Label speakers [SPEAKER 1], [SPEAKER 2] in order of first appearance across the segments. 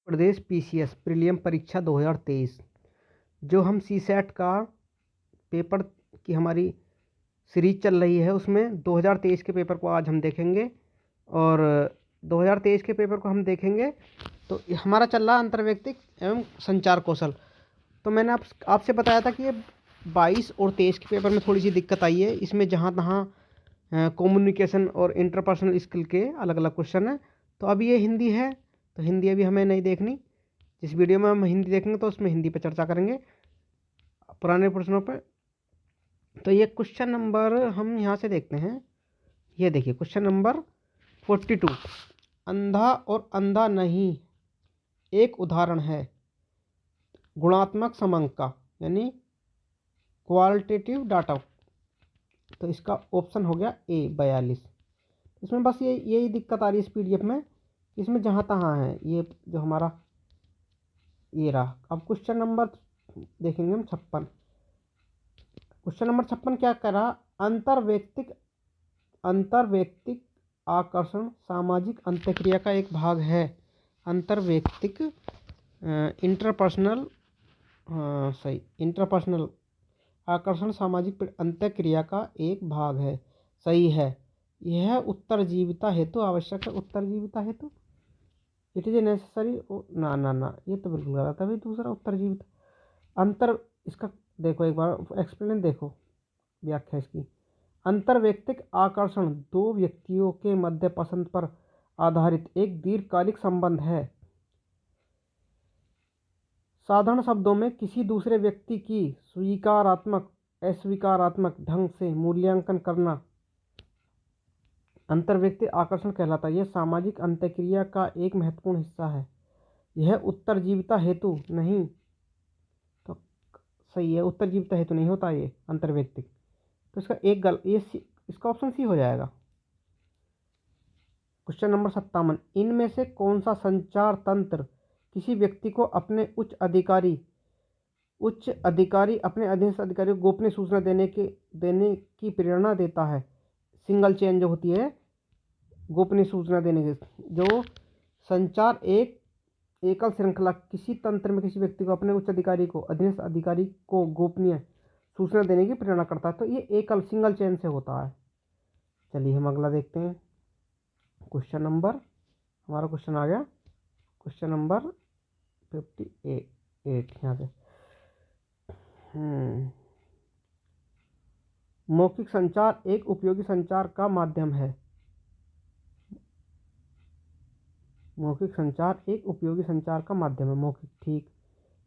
[SPEAKER 1] प्रदेश PCS prelim परीक्षा 2023 जो हम सीसेट का पेपर की हमारी सीरीज चल रही है, उसमें 2023 के पेपर को आज हम देखेंगे। और 2023 के पेपर को हम देखेंगे तो हमारा चल रहा अंतर्वैयक्तिक एवं संचार कौशल। तो मैंने आपसे बताया था कि ये 22 और 23 के पेपर में थोड़ी सी दिक्कत आई है। इसमें जहाँ तहाँ कम्युनिकेशन और इंटरपर्सनल स्किल के अलग अलग क्वेश्चन हैं। तो अभी ये हिंदी है, तो हिंदी अभी हमें नहीं देखनी। जिस वीडियो में हम हिंदी देखेंगे तो उसमें हिंदी पर चर्चा करेंगे पुराने प्रश्नों पर। तो ये क्वेश्चन नंबर हम यहाँ से देखते हैं। ये देखिए क्वेश्चन नंबर 42, अंधा और अंधा नहीं एक उदाहरण है गुणात्मक समंक का, यानी क्वालिटेटिव डाटा। तो इसका ऑप्शन हो गया ए 42। इसमें बस यही दिक्कत आ रही है इस पीडीएफ में, इसमें जहाँ तहाँ है ये जो हमारा ये रहा। अब क्वेश्चन नंबर देखेंगे हम 56। क्वेश्चन नंबर 56 क्या करा? अंतर्वैयक्तिक आकर्षण सामाजिक अंतःक्रिया का एक भाग है। अंतर्वैयक्तिक इंटरपर्सनल इंटरपर्सनल आकर्षण सामाजिक अंतःक्रिया का एक भाग है। सही है। यह उत्तरजीविता हेतु आवश्यक है। उत्तरजीविता हेतु इट इज नेसेसरी। ना ये तो बिल्कुल गलत है भाई। दूसरा उत्तरजीविता इसका देखो एक बार एक्सप्लेन देखो, व्याख्या इसकी। अंतर्वैयक्तिक आकर्षण दो व्यक्तियों के मध्य पसंद पर आधारित एक दीर्घकालिक संबंध है। साधारण शब्दों में किसी दूसरे व्यक्ति की स्वीकारात्मक अस्वीकारात्मक ढंग से मूल्यांकन करना अंतर्वैयक्तिक आकर्षण कहलाता है। यह सामाजिक अंतःक्रिया का एक महत्वपूर्ण हिस्सा है। यह उत्तरजीविता हेतु नहीं, तो सही है, उत्तरजीविता हेतु नहीं होता ये अंतर्वैयक्तिक। तो इसका इसका ऑप्शन सी हो जाएगा। क्वेश्चन नंबर 57, इनमें से कौन सा संचार तंत्र किसी व्यक्ति को अपने उच्च अधिकारी अपने अधीनस्थ अधिकारी को गोपनीय सूचना देने की प्रेरणा देता है? सिंगल चेन जो होती है गोपनीय सूचना देने की, जो संचार एक एकल श्रृंखला किसी तंत्र में किसी व्यक्ति को अपने उच्च अधिकारी को अधीनस्थ अधिकारी को गोपनीय सूचना देने की प्रेरणा करता है। तो ये एकल सिंगल चेन से होता है। चलिए हम अगला देखते हैं। क्वेश्चन नंबर हमारा क्वेश्चन आ गया क्वेश्चन नंबर 58 यहाँ से। मौखिक संचार एक उपयोगी संचार का माध्यम है। मौखिक संचार एक उपयोगी संचार का माध्यम है। मौखिक, ठीक,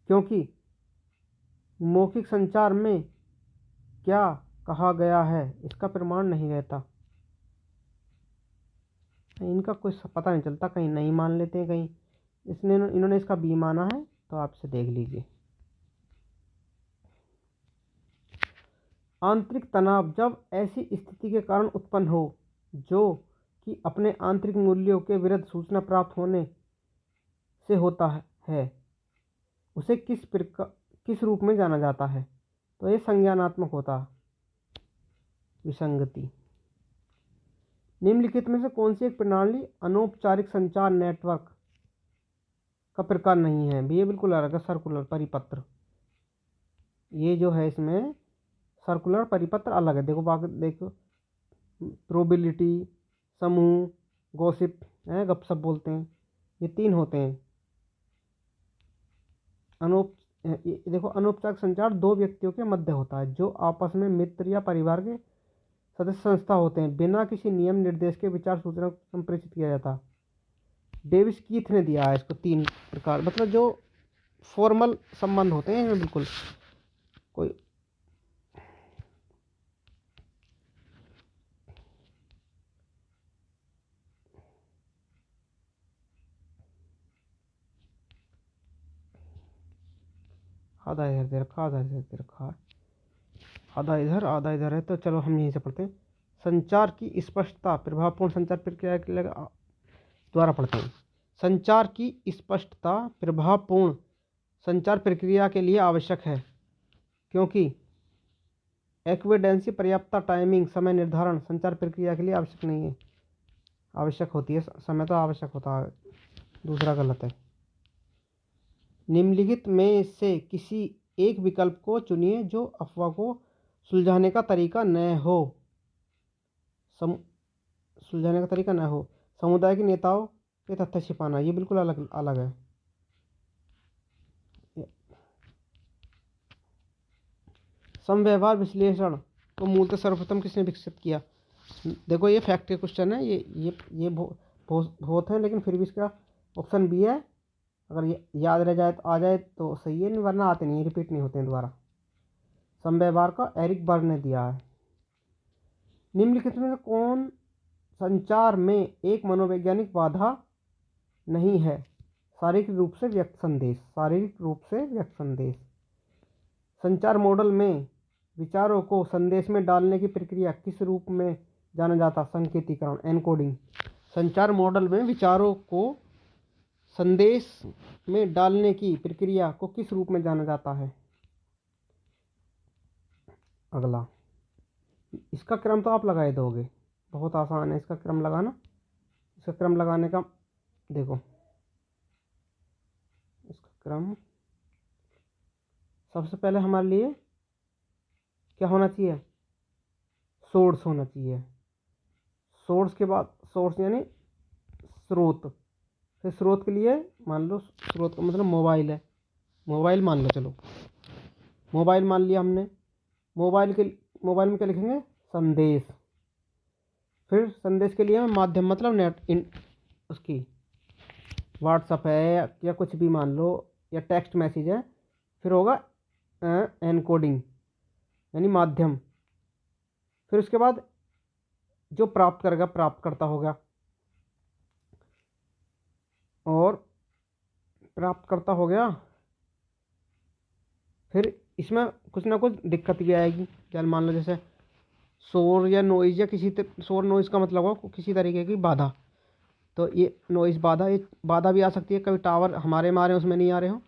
[SPEAKER 1] क्योंकि मौखिक संचार में क्या कहा गया है इसका प्रमाण नहीं रहता। इनका कुछ पता नहीं चलता, कहीं नहीं मान लेते हैं, कहीं इन्होंने इसका बी माना है। तो आपसे देख लीजिए। आंतरिक तनाव जब ऐसी स्थिति के कारण उत्पन्न हो जो कि अपने आंतरिक मूल्यों के विरुद्ध सूचना प्राप्त होने से होता है, उसे किस रूप में जाना जाता है? तो ये संज्ञानात्मक होता है। विसंगति। निम्नलिखित में से कौन सी एक प्रणाली अनौपचारिक संचार नेटवर्क का प्रकार नहीं है? भी ये बिल्कुल अलग है। सर्कुलर परिपत्र, ये जो है इसमें सर्कुलर परिपत्र अलग है। देखो प्रोबेबिलिटी, समूह, गॉसिप है, गपशप बोलते हैं, ये तीन होते हैं। देखो अनौपचारिक संचार दो व्यक्तियों के मध्य होता है जो आपस में मित्र या परिवार के सदस्य संस्था होते हैं। बिना किसी नियम निर्देश के विचार सूचना को संप्रेषित किया जाता। डेविस कीथ ने दिया है इसको 3 प्रकार, मतलब जो फॉर्मल संबंध होते हैं बिल्कुल कोई आधा इधर दे रखा, आधा इधर दे रखा, आधा इधर है। तो चलो हम यहीं से पढ़ते हैं। संचार की स्पष्टता प्रभावपूर्ण संचार प्रक्रिया के द्वारा पढ़ते हैं। संचार की स्पष्टता प्रभावपूर्ण संचार प्रक्रिया के लिए आवश्यक है क्योंकि एक्विडेंसी पर्याप्तता टाइमिंग समय निर्धारण संचार प्रक्रिया के लिए आवश्यक नहीं है। आवश्यक होती है, समय तो आवश्यक होता है। दूसरा गलत है। निम्नलिखित में से किसी एक विकल्प को चुनिए जो अफवाह को सुलझाने का तरीका न हो। सुलझाने का तरीका न हो। समुदाय के नेताओं के तथ्य छिपाना, ये बिल्कुल अलग अलग है। समव्यवहार विश्लेषण को मूलतः सर्वप्रथम किसने विकसित किया? देखो ये फैक्ट के क्वेश्चन है, ये बहुत है, लेकिन फिर भी इसका ऑप्शन बी है। अगर ये याद रह जाए तो आ जाए तो सही है, वरना आते नहीं, रिपीट नहीं होते हैं दोबारा। समव्यवहार का एरिक बर्न ने दिया है। निम्नलिखित में से कौन संचार में एक मनोवैज्ञानिक बाधा नहीं है? शारीरिक रूप से व्यक्त संदेश। शारीरिक रूप से व्यक्त संदेश। संचार मॉडल में विचारों को संदेश में डालने की प्रक्रिया किस रूप में जाना जाता? संकेतीकरण, एनकोडिंग। संचार मॉडल में विचारों को संदेश में डालने की प्रक्रिया को किस रूप में जाना जाता है? अगला, इसका क्रम तो आप लगा ही दोगे, बहुत आसान है इसका क्रम लगाना। इसका क्रम लगाने का देखो, इसका क्रम सबसे पहले हमारे लिए क्या होना चाहिए? सोर्स होना चाहिए। सोर्स के बाद, सोर्स यानी स्रोत। फिर स्रोत के लिए मान लो, स्रोत का मतलब मोबाइल है, मोबाइल मान लो, चलो मोबाइल मान लिया हमने। मोबाइल में क्या लिखेंगे? संदेश। फिर संदेश के लिए माध्यम मतलब नेट उसकी व्हाट्सअप है या कुछ भी मान लो, या टेक्स्ट मैसेज है। फिर होगा एनकोडिंग यानी माध्यम। फिर उसके बाद जो प्राप्त करेगा प्राप्तकर्ता होगा, और प्राप्तकर्ता हो गया। फिर इसमें कुछ ना कुछ दिक्कत भी आएगी, चल मान लो जैसे शोर या नॉइज़, या शोर नॉइज़ का मतलब हो किसी तरीके की बाधा, तो ये नॉइज़ बाधा, ये बाधा भी आ सकती है। कभी टावर हमारे में आ रहे हो, उसमें नहीं आ रहे हो।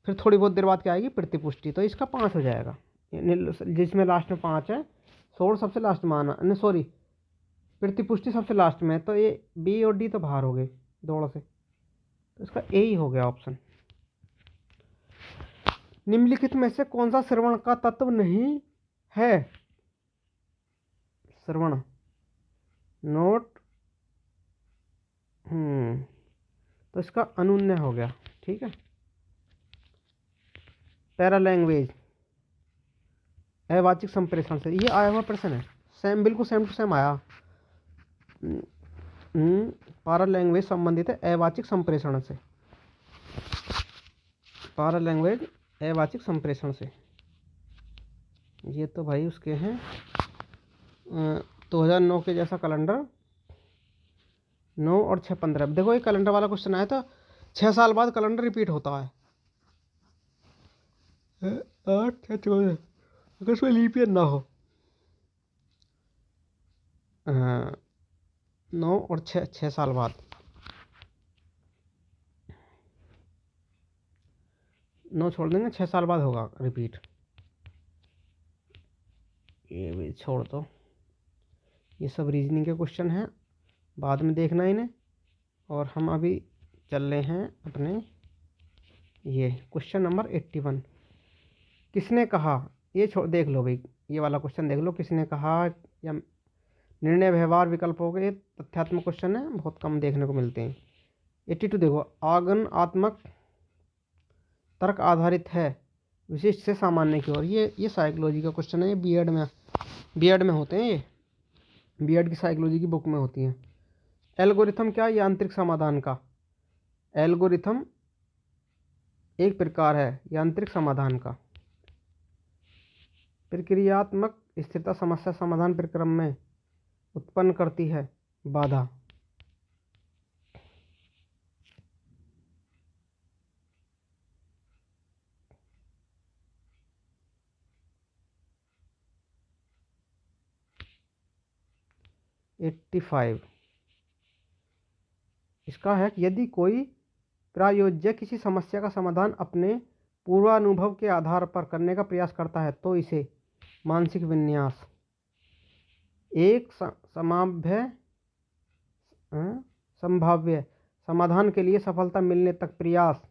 [SPEAKER 1] फिर थोड़ी बहुत देर बाद क्या आएगी? प्रतिपुष्टि। तो इसका 5 हो जाएगा, जिसमें लास्ट में 5 है। शोर सबसे लास्ट में आना, नहीं सॉरी, प्रतिपुष्टि सबसे लास्ट में है। तो ये बी और डी तो बाहर हो गए दौड़ से, तो इसका ए ही हो गया ऑप्शन। निम्नलिखित में से कौन सा श्रवण का तत्व नहीं है? श्रवण नोट, तो इसका अनुन्य हो गया, ठीक है। पैरा लैंग्वेज, अवाचिक संप्रेषण से, ये आया हुआ प्रश्न है, सेम बिल्कुल सेम टू सेम आया। पैरा लैंग्वेज संबंधित है अवाचिक संप्रेषण से। पैरा लैंग्वेज अवाचिक संप्रेषण से, ये तो भाई उसके हैं 2009 के जैसा कैलेंडर, 9 और 6 15। देखो ये कैलेंडर वाला क्वेश्चन आया था, 6 साल बाद कैलेंडर रिपीट होता है। 8 6 14, अगर उसमें लीप ईयर ना हो। 9 और 6 साल बाद, 9 छोड़ देंगे, 6 साल बाद होगा रिपीट। ये भी छोड़ दो, ये सब रीजनिंग के क्वेश्चन हैं, बाद में देखना इन्हें। और हम अभी चल रहे हैं अपने ये क्वेश्चन नंबर 81। किसने कहा, ये देख लो भाई, ये वाला क्वेश्चन देख लो, किसने कहा या निर्णय व्यवहार विकल्प हो गए। तथ्यात्मक क्वेश्चन है, बहुत कम देखने को मिलते हैं। 82 देखो, आगमनात्मक तर्क आधारित है विशिष्ट से सामान्य की ओर। ये साइकोलॉजी का क्वेश्चन है, ये बीएड में होते हैं, ये बीएड की साइकोलॉजी की बुक में होती हैं। एल्गोरिथम क्या? यांत्रिक समाधान का। एल्गोरिथम एक प्रकार है यांत्रिक समाधान का। प्रक्रियात्मक स्थिरता समस्या समाधान प्रक्रिया में उत्पन्न करती है बाधा। एट्टी 85 इसका है कि यदि कोई प्रायोज्य किसी समस्या का समाधान अपने पूर्वानुभव के आधार पर करने का प्रयास करता है तो इसे मानसिक विन्यास, एक संभाव्य समाधान के लिए सफलता मिलने तक प्रयास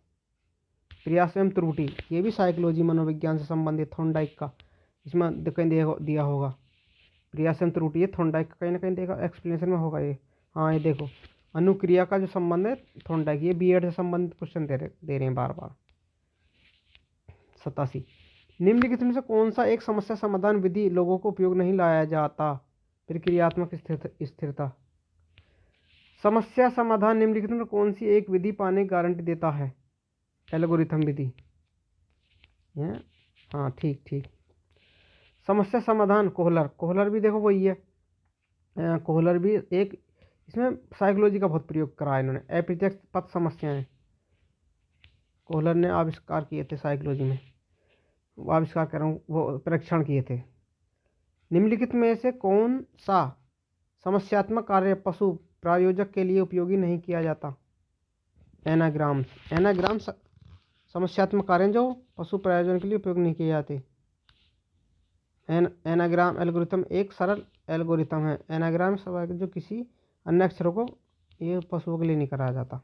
[SPEAKER 1] प्रयास एवं त्रुटि, ये भी साइकोलॉजी मनोविज्ञान से संबंधित थॉर्नडाइक का, इसमें कहीं दिया होगा प्रयास एवं त्रुटि, ये थॉर्नडाइक का कहीं ना कहीं देखा एक्सप्लेनेशन में होगा ये। हाँ ये देखो अनुक्रिया का जो संबंध है थॉर्नडाइक, ये बीएड से संबंधित क्वेश्चन दे रहे हैं बार बार। 87 निम्नलिखित में से कौन सा एक समस्या समाधान विधि लोगों को उपयोग नहीं लाया जाता? प्रक्रियात्मक स्थिरता। समस्या समाधान निम्नलिखित में कौन सी एक विधि पाने की गारंटी देता है? एल्गोरिथम विधि। हाँ ठीक ठीक। समस्या समाधान कोहलर भी देखो वही है। कोहलर भी एक, इसमें साइकोलॉजी का बहुत प्रयोग करा है इन्होंने। अप्रत्यक्ष पथ समस्याएं कोहलर ने आविष्कार किए थे साइकोलॉजी में, वो आविष्कार कर रहा हूँ, वो परीक्षण किए थे। निम्नलिखित में से कौन सा समस्यात्मक कार्य पशु प्रायोजक के लिए उपयोगी नहीं किया जाता? एनाग्राम समस्यात्मक कार्य जो पशु प्रायोजन के लिए उपयोग नहीं किए जाते। एनाग्राम एल्गोरिथम एक सरल एल्गोरिथम है। एनाग्राम जो किसी अन्य अक्षरों को ये पशुओं के लिए नहीं कराया जाता।